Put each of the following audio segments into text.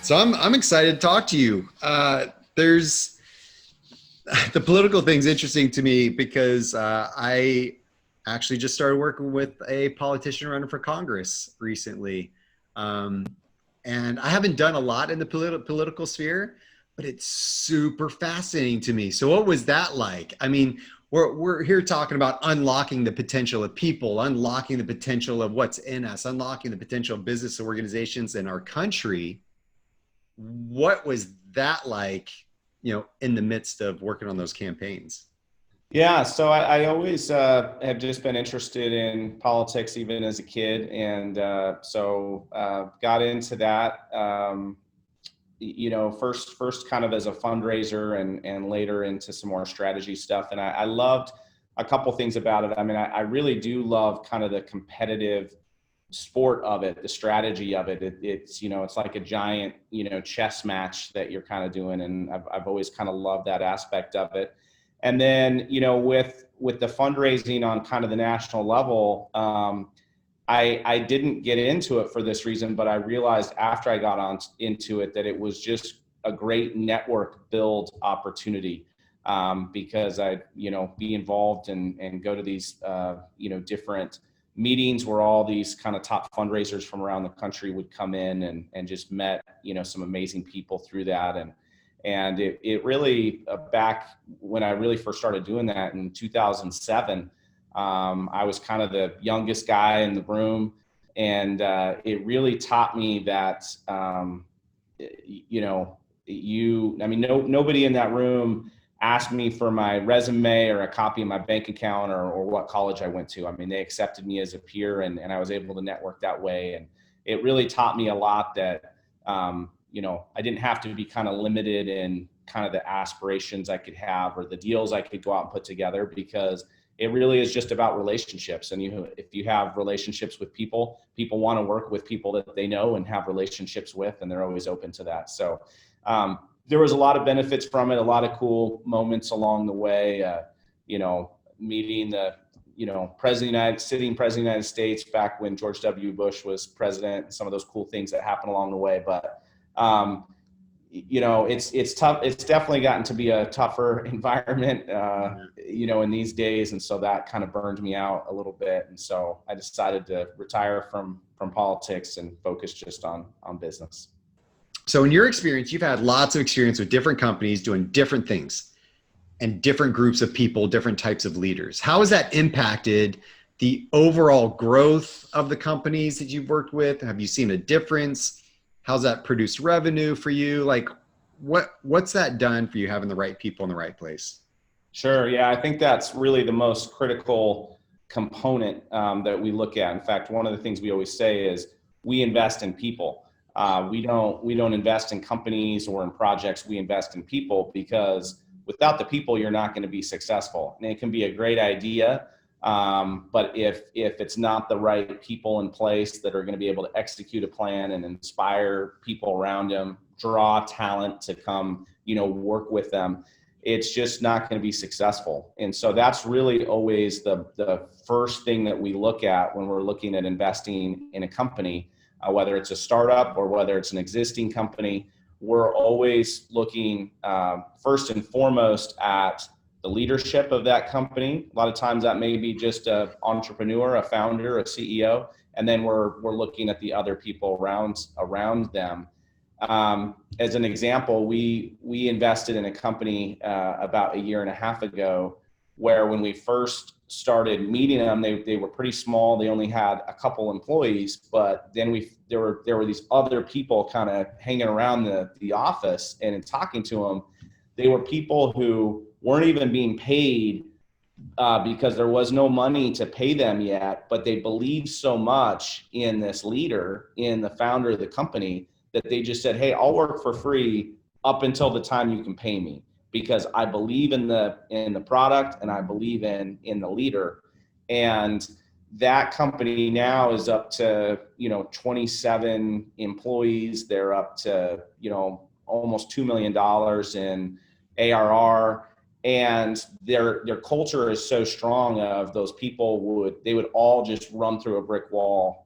So I'm excited to talk to you. There's the political thing's interesting to me because I actually just started working with a politician running for Congress recently, um, and I haven't done a lot in the political sphere, but it's super fascinating to me. So what was that like? I mean, we're here talking about unlocking the potential of people, unlocking the potential of what's in us, unlocking the potential of business organizations in our country. What was that like, in the midst of working on those campaigns? Yeah, so I always have just been interested in politics, even as a kid, and got into that. First kind of as a fundraiser, and later into some more strategy stuff. And I loved a couple things about it. I mean, I really do love kind of the competitive sport of it, the strategy of it. It's like a giant chess match that you're kind of doing, and I've always kind of loved that aspect of it. And then, with the fundraising on kind of the national level, I didn't get into it for this reason, but I realized after I got into it that it was just a great network build opportunity, because I, be involved and go to these, different meetings where all these kind of top fundraisers from around the country would come in, and just met, some amazing people through that. And it really, back when I really first started doing that in 2007, I was kind of the youngest guy in the room. And it really taught me that, nobody in that room asked me for my resume or a copy of my bank account, or what college I went to. I mean, they accepted me as a peer, and I was able to network that way. And it really taught me a lot that, I didn't have to be kind of limited in kind of the aspirations I could have, or the deals I could go out and put together, because it really is just about relationships. And if you have relationships with people want to work with people that they know and have relationships with, and they're always open to that. So there was a lot of benefits from it, a lot of cool moments along the way. Meeting the sitting president of the United States back when George W. Bush was president, and some of those cool things that happened along the way. But it's tough. It's definitely gotten to be a tougher environment, in these days. And so that kind of burned me out a little bit. And so I decided to retire from politics and focus just on business. So in your experience, you've had lots of experience with different companies doing different things and different groups of people, different types of leaders. How has that impacted the overall growth of the companies that you've worked with? Have you seen a difference? How's that produced revenue for you? Like, what's that done for you, having the right people in the right place? Sure. Yeah, I think that's really the most critical component that we look at. In fact, one of the things we always say is we invest in people. We don't invest in companies or in projects. We invest in people, because without the people, you're not going to be successful. And it can be a great idea, but if it's not the right people in place that are going to be able to execute a plan and inspire people around them, draw talent to come, work with them, it's just not going to be successful. And so that's really always the first thing that we look at when we're looking at investing in a company, whether it's a startup or whether it's an existing company. We're always looking first and foremost at the leadership of that company. A lot of times that may be just an entrepreneur, a founder, a CEO, and then we're looking at the other people around them. As an example, we invested in a company about a year and a half ago, where when we first started meeting them, they were pretty small. They only had a couple employees, but then there were these other people kind of hanging around the office, and in talking to them, they were people who weren't even being paid because there was no money to pay them yet, but they believed so much in this leader, in the founder of the company, that they just said, "Hey, I'll work for free up until the time you can pay me, because I believe in the product, and I believe in the leader." And that company now is up to 27 employees. They're up to almost $2 million in ARR, and their culture is so strong. Of those people, they would all just run through a brick wall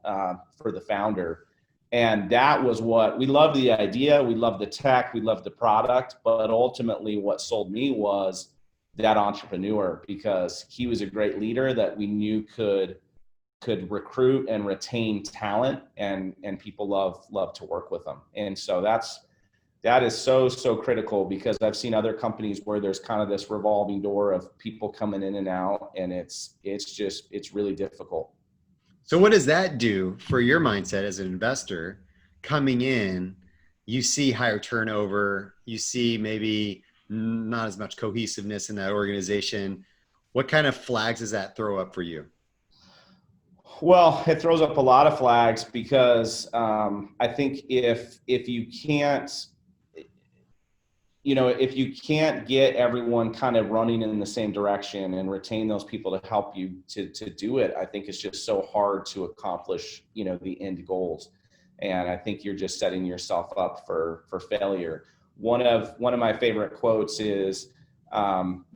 for the founder. And that was what we loved, the idea, we loved the tech, we loved the product, but ultimately what sold me was that entrepreneur, because he was a great leader that we knew could recruit and retain talent, and people love to work with them. And so that is so critical, because I've seen other companies where there's kind of this revolving door of people coming in and out, and it's really difficult. So what does that do for your mindset as an investor coming in? You see higher turnover, you see maybe not as much cohesiveness in that organization. What kind of flags does that throw up for you? Well, it throws up a lot of flags, because I think if you can't, if you can't get everyone kind of running in the same direction and retain those people to help you to do it, I think it's just so hard to accomplish, the end goals. And I think you're just setting yourself up for failure. One of my favorite quotes is,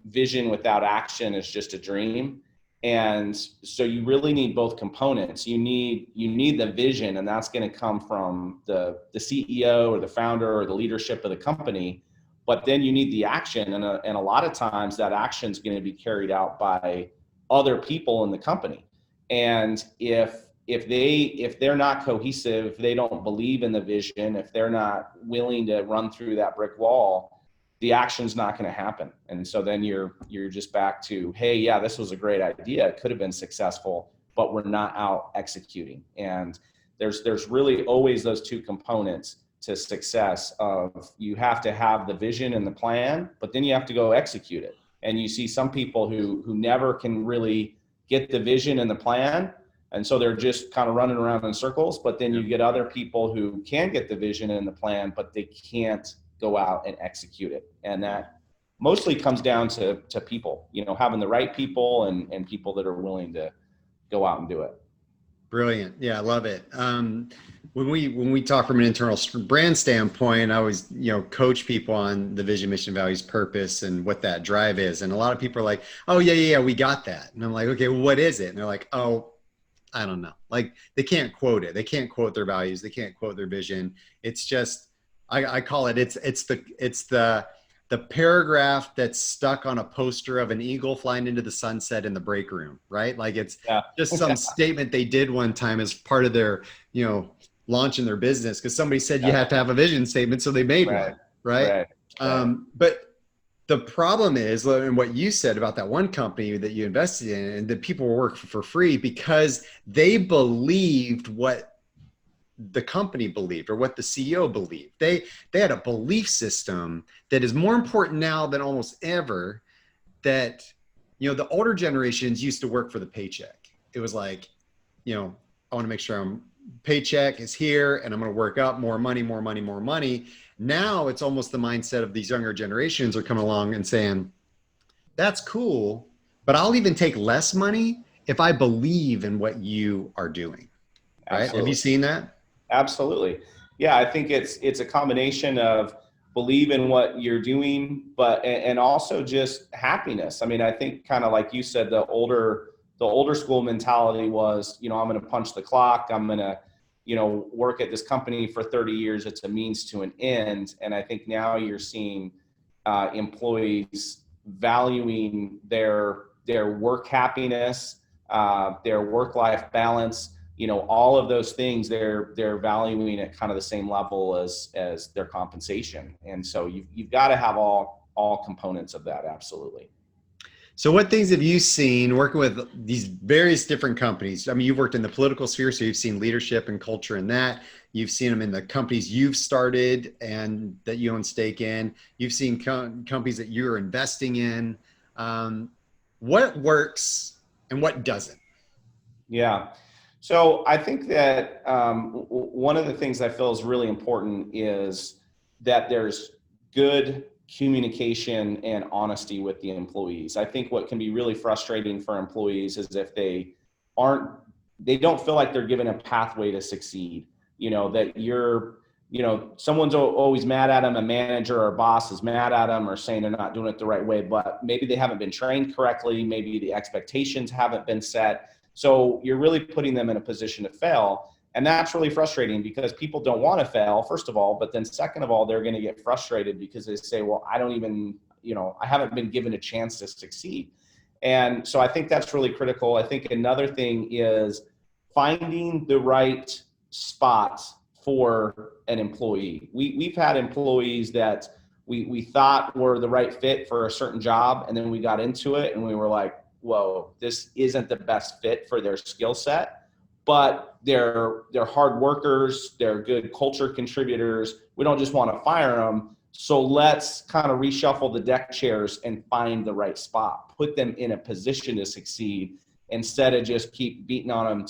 vision without action is just a dream. And so you really need both components. You need the vision, and that's going to come from the CEO or the founder or the leadership of the company. But then you need the action, and a lot of times that action is going to be carried out by other people in the company. And if they're not cohesive, if they don't believe in the vision, if they're not willing to run through that brick wall, the action's not going to happen. And so then you're just back to, hey, yeah, this was a great idea, it could have been successful, but we're not out executing. And there's really always those two components to success. Of you have to have the vision and the plan, but then you have to go execute it. And you see some people who never can really get the vision and the plan, and so they're just kind of running around in circles. But then you get other people who can get the vision and the plan, but they can't go out and execute it. And that mostly comes down to people, having the right people and people that are willing to go out and do it. Brilliant. Yeah, I love it. When we talk from an internal brand standpoint, I always, coach people on the vision, mission, values, purpose, and what that drive is. And a lot of people are like, oh, yeah, we got that. And I'm like, okay, well, what is it? And they're like, oh, I don't know. Like, they can't quote it. They can't quote their values. They can't quote their vision. It's just, I call it, it's the paragraph that's stuck on a poster of an eagle flying into the sunset in the break room, right? Like, it's just some statement they did one time as part of their, launching their business, because somebody said you have to have a vision statement, so they made one, right? But the problem is, and what you said about that one company that you invested in, and that people were working for free because they believed what the company believed or what the CEO believed. They had a belief system that is more important now than almost ever, that, the older generations used to work for the paycheck. It was like, I want to make sure paycheck is here and I'm going to work up more money. Now it's almost the mindset of these younger generations are coming along and saying, that's cool, but I'll even take less money if I believe in what you are doing. Right? Absolutely. Have you seen that? Absolutely. Yeah, I think it's a combination of believe in what you're doing, but and also just happiness. I mean, I think kind of like you said, the older school mentality was, I'm going to punch the clock. I'm going to, work at this company for 30 years. It's a means to an end. And I think now you're seeing employees valuing their work happiness, their work-life balance, all of those things, they're valuing at kind of the same level as their compensation. And so you've got to have all components of that. Absolutely. So what things have you seen working with these various different companies? I mean, you've worked in the political sphere, so you've seen leadership and culture in that. You've seen them in the companies you've started and that you own stake in. You've seen companies that you're investing in. What works and what doesn't? Yeah. So I think that one of the things I feel is really important is that there's good communication and honesty with the employees. I think what can be really frustrating for employees is if they don't feel like they're given a pathway to succeed. That someone's always mad at them, a manager or a boss is mad at them or saying they're not doing it the right way, but maybe they haven't been trained correctly. Maybe the expectations haven't been set. So you're really putting them in a position to fail. And that's really frustrating because people don't want to fail, first of all, but then second of all, they're going to get frustrated because they say, well, I don't even, I haven't been given a chance to succeed. And so I think that's really critical. I think another thing is finding the right spot for an employee. We've had employees that we thought were the right fit for a certain job, and then we got into it and we were like, whoa, this isn't the best fit for their skill set, but they're hard workers, they're good culture contributors. We don't just want to fire them. So let's kind of reshuffle the deck chairs and find the right spot, put them in a position to succeed instead of just keep beating on them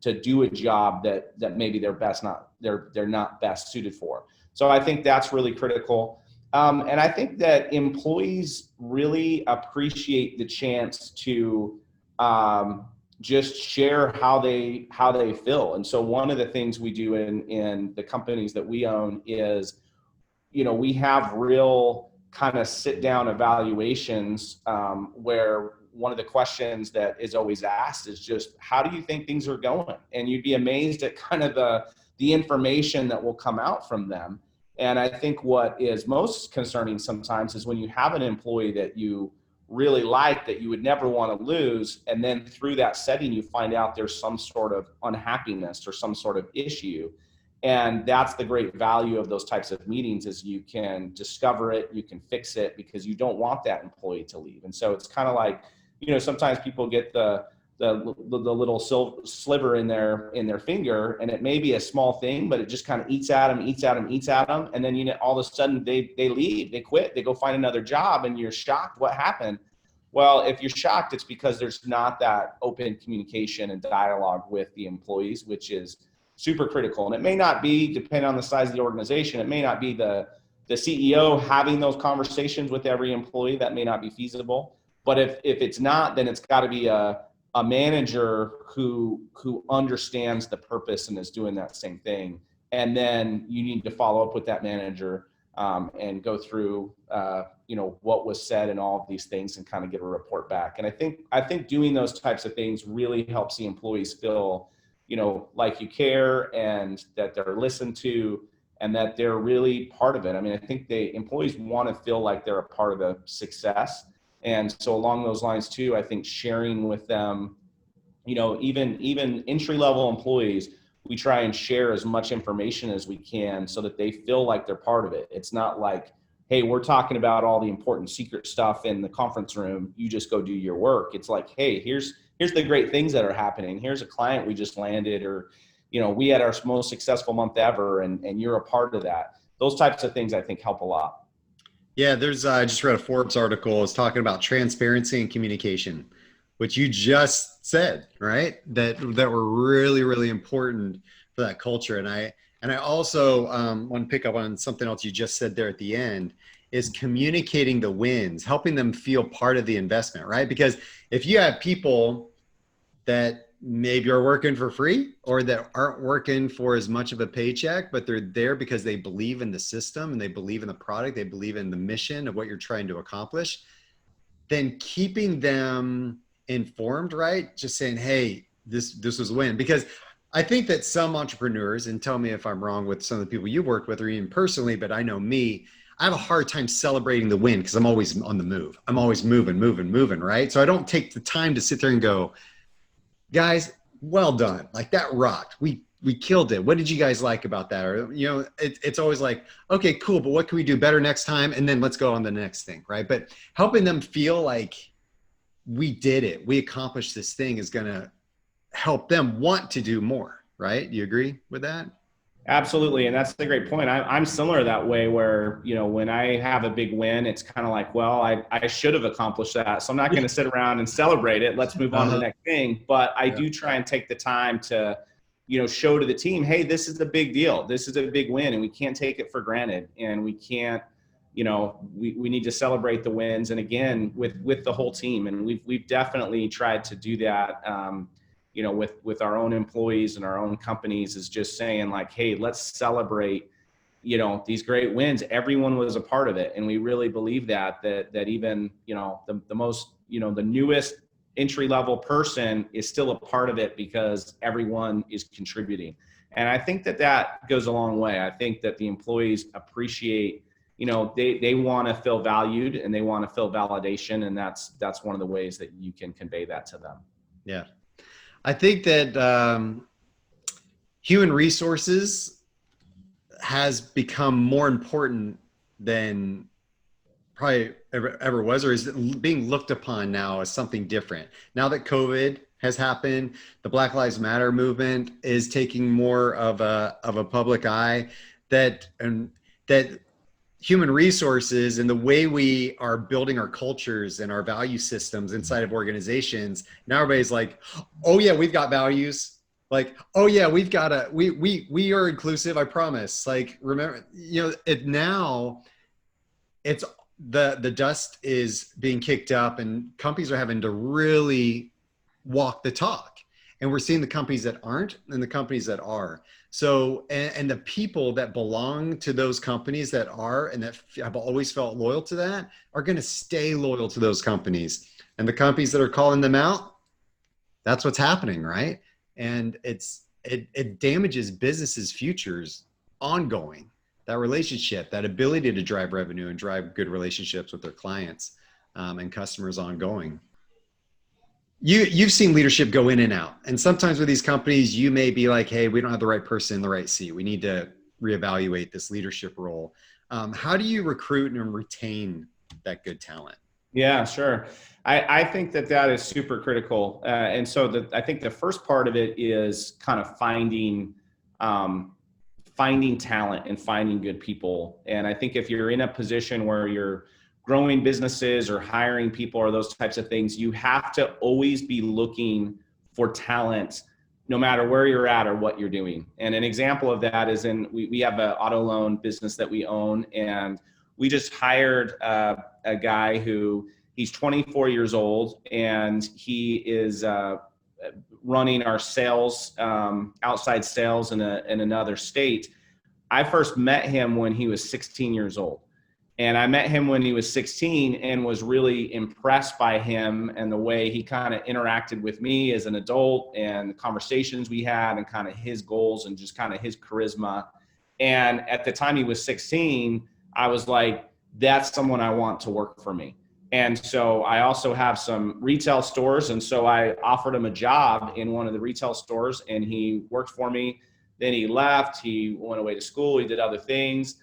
to do a job that maybe they're not best suited for. So I think that's really critical. And I think that employees really appreciate the chance to just share how they feel. And so one of the things we do in the companies that we own is, we have real kind of sit down evaluations where one of the questions that is always asked is just, how do you think things are going? And you'd be amazed at kind of the information that will come out from them. And I think what is most concerning sometimes is when you have an employee that you really like, that you would never want to lose, and then through that setting, you find out there's some sort of unhappiness or some sort of issue. And that's the great value of those types of meetings, is you can discover it, you can fix it, because you don't want that employee to leave. And so it's kind of like, sometimes people get the little sliver in their finger, and it may be a small thing, but it just kind of eats at them. And then, all of a sudden they leave, they quit, they go find another job, and you're shocked. What happened? Well, if you're shocked, it's because there's not that open communication and dialogue with the employees, which is super critical. And it may not be, depending on the size of the organization, it may not be the CEO having those conversations with every employee. That may not be feasible. But if it's not, then it's got to be a manager who understands the purpose and is doing that same thing. And then you need to follow up with that manager and go through what was said and all of these things, and kind of get a report back. And I think doing those types of things really helps the employees feel like you care, and that they're listened to, and that they're really part of it. I mean, I think employees want to feel like they're a part of the success. And so along those lines too, I think sharing with them, even entry-level employees, we try and share as much information as we can so that they feel like they're part of it. It's not like, hey, we're talking about all the important secret stuff in the conference room, you just go do your work. It's like, hey, here's the great things that are happening. Here's a client we just landed, or, we had our most successful month ever, and you're a part of that. Those types of things I think help a lot. Yeah, there's I just read a Forbes article. It's talking about transparency and communication, which you just said, right? That were really, really important for that culture. And I also want to pick up on something else you just said there at the end, is communicating the wins, helping them feel part of the investment, right? Because if you have people that maybe are working for free, or that aren't working for as much of a paycheck, but they're there because they believe in the system and they believe in the product, they believe in the mission of what you're trying to accomplish, then keeping them informed, right? Just saying, hey, this was a win. Because I think that some entrepreneurs, and tell me if I'm wrong with some of the people you worked with or even personally, but I know me, I have a hard time celebrating the win because I'm always on the move. I'm always moving, right? So I don't take the time to sit there and go, guys, well done. Like, that rocked. We killed it. What did you guys like about that? Or, it's always like, okay, cool, but what can we do better next time? And then let's go on the next thing, right? But helping them feel like we did it, we accomplished this thing, is going to help them want to do more, right? You agree with that? Absolutely. And that's a great point. I'm similar that way, where, when I have a big win, it's kind of like, well, I should have accomplished that. So I'm not going to sit around and celebrate it. Let's move on to the next thing. But I do try and take the time to, show to the team, hey, this is a big deal. This is a big win, and we can't take it for granted. And we can't, we need to celebrate the wins. And again, with the whole team. And we've definitely tried to do that, with our own employees and our own companies, is just saying like, hey, let's celebrate, these great wins. Everyone was a part of it. And we really believe that even, the most, the newest entry-level person is still a part of it because everyone is contributing. And I think that goes a long way. I think that the employees appreciate, they want to feel valued and they want to feel validation. And that's one of the ways that you can convey that to them. Yeah. I think that human resources has become more important than probably ever was, or is being looked upon now as something different. Now that COVID has happened, the Black Lives Matter movement is taking more of a public eye, that human resources and the way we are building our cultures and our value systems inside of organizations. Now everybody's like, oh yeah, we've got values. Like, oh yeah, we are inclusive. I promise. Like, remember, now it's the dust is being kicked up and companies are having to really walk the talk. And we're seeing the companies that aren't and the companies that are. So, and the people that belong to those companies that are, and that have always felt loyal to that, are going to stay loyal to those companies. And the companies that are calling them out, that's what's happening, right? And it damages businesses' futures ongoing. That relationship, that ability to drive revenue and drive good relationships with their clients and customers ongoing. You've seen leadership go in and out. And sometimes with these companies, you may be like, hey, we don't have the right person in the right seat. We need to reevaluate this leadership role. How do you recruit and retain that good talent? Yeah, sure. I think that is super critical. And so I think the first part of it is kind of finding talent and finding good people. And I think if you're in a position where you're growing businesses or hiring people or those types of things, you have to always be looking for talent, no matter where you're at or what you're doing. And an example of that is we have an auto loan business that we own, and we just hired a guy who he's 24 years old, and he is running our sales, outside sales in another state. I first met him when he was 16 years old. And I met him when he was 16 and was really impressed by him and the way he kind of interacted with me as an adult and the conversations we had and kind of his goals and just kind of his charisma. And at the time he was 16, I was like, that's someone I want to work for me. And so I also have some retail stores. And so I offered him a job in one of the retail stores, and he worked for me. Then he left, he went away to school, he did other things.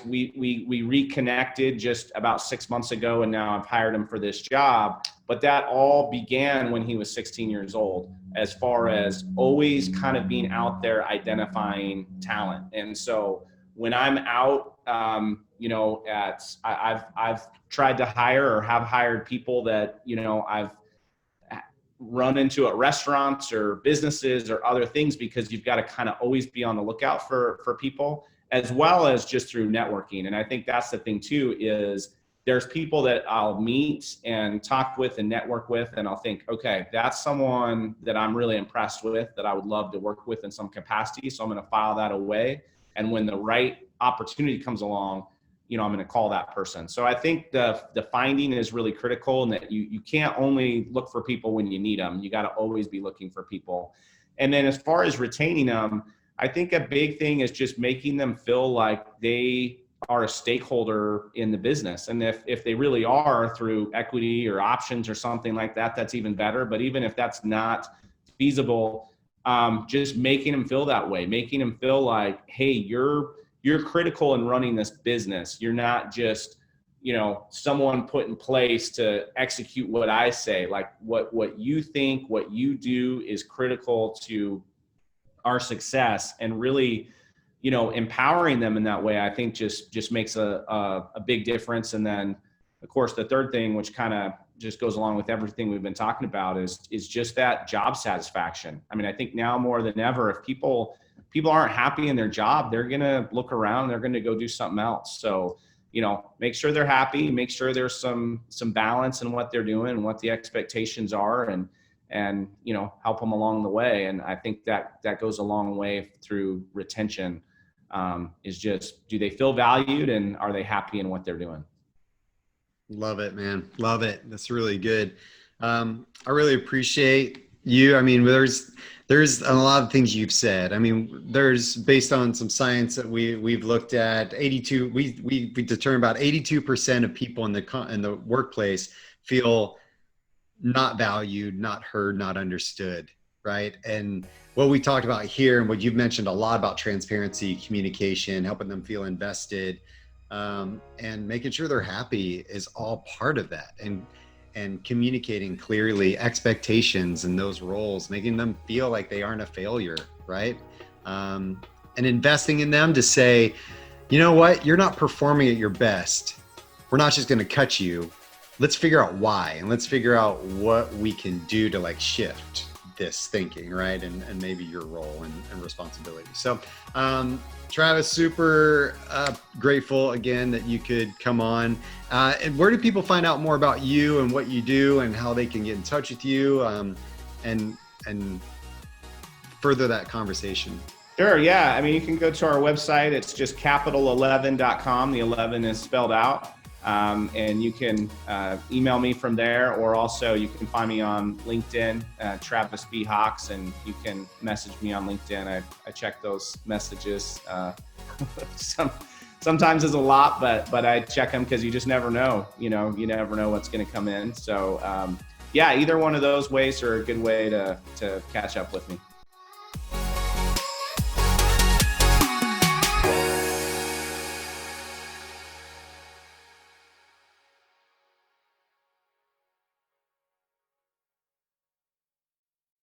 We reconnected just about 6 months ago, and now I've hired him for this job. But that all began when he was 16 years old, as far as always kind of being out there identifying talent. And so when I'm out, I've tried to hire or have hired people that, I've run into at restaurants or businesses or other things, because you've got to kind of always be on the lookout for people, as well as just through networking. And I think that's the thing too, is there's people that I'll meet and talk with and network with, and I'll think, okay, that's someone that I'm really impressed with, that I would love to work with in some capacity. So I'm going to file that away. And when the right opportunity comes along, I'm going to call that person. So I think the finding is really critical, and that you can't only look for people when you need them. You got to always be looking for people. And then as far as retaining them, I think a big thing is just making them feel like they are a stakeholder in the business. And if they really are, through equity or options or something like that, that's even better. But even if that's not feasible, just making them feel that way, making them feel like, hey, you're critical in running this business. You're not just, someone put in place to execute what I say. Like what you think, what you do is critical to our success, and really, empowering them in that way, I think just makes a big difference. And then of course, the third thing, which kind of just goes along with everything we've been talking about, is just that job satisfaction. I mean, I think now more than ever, if people aren't happy in their job, they're going to look around, they're going to go do something else. So, make sure they're happy, make sure there's some balance in what they're doing and what the expectations are, and help them along the way. And I think that goes a long way through retention, is just, do they feel valued, and are they happy in what they're doing? Love it, man. Love it. That's really good. I really appreciate you. I mean, there's a lot of things you've said. I mean, there's based on some science that we've looked at. 82 we determined about 82% of people in the workplace feel not valued, not heard, not understood, right? And what we talked about here and what you've mentioned a lot about transparency, communication, helping them feel invested, and making sure they're happy is all part of that. And communicating clearly expectations and those roles, making them feel like they aren't a failure, right? And investing in them to say, you know what, you're not performing at your best. We're not just going to cut you. Let's figure out why, and let's figure out what we can do to like shift this thinking, right? And maybe your role and responsibility. So, Travis, super grateful again that you could come on. And where do people find out more about you and what you do and how they can get in touch with you, and further that conversation? Sure. Yeah. I mean, you can go to our website. It's just capital11.com. The 11 is spelled out. And you can email me from there, or also you can find me on LinkedIn, Travis B. Hawks, and you can message me on LinkedIn. I check those messages. Sometimes it's a lot, but I check them because you just never know. You never know what's going to come in. So yeah, either one of those ways are a good way to catch up with me.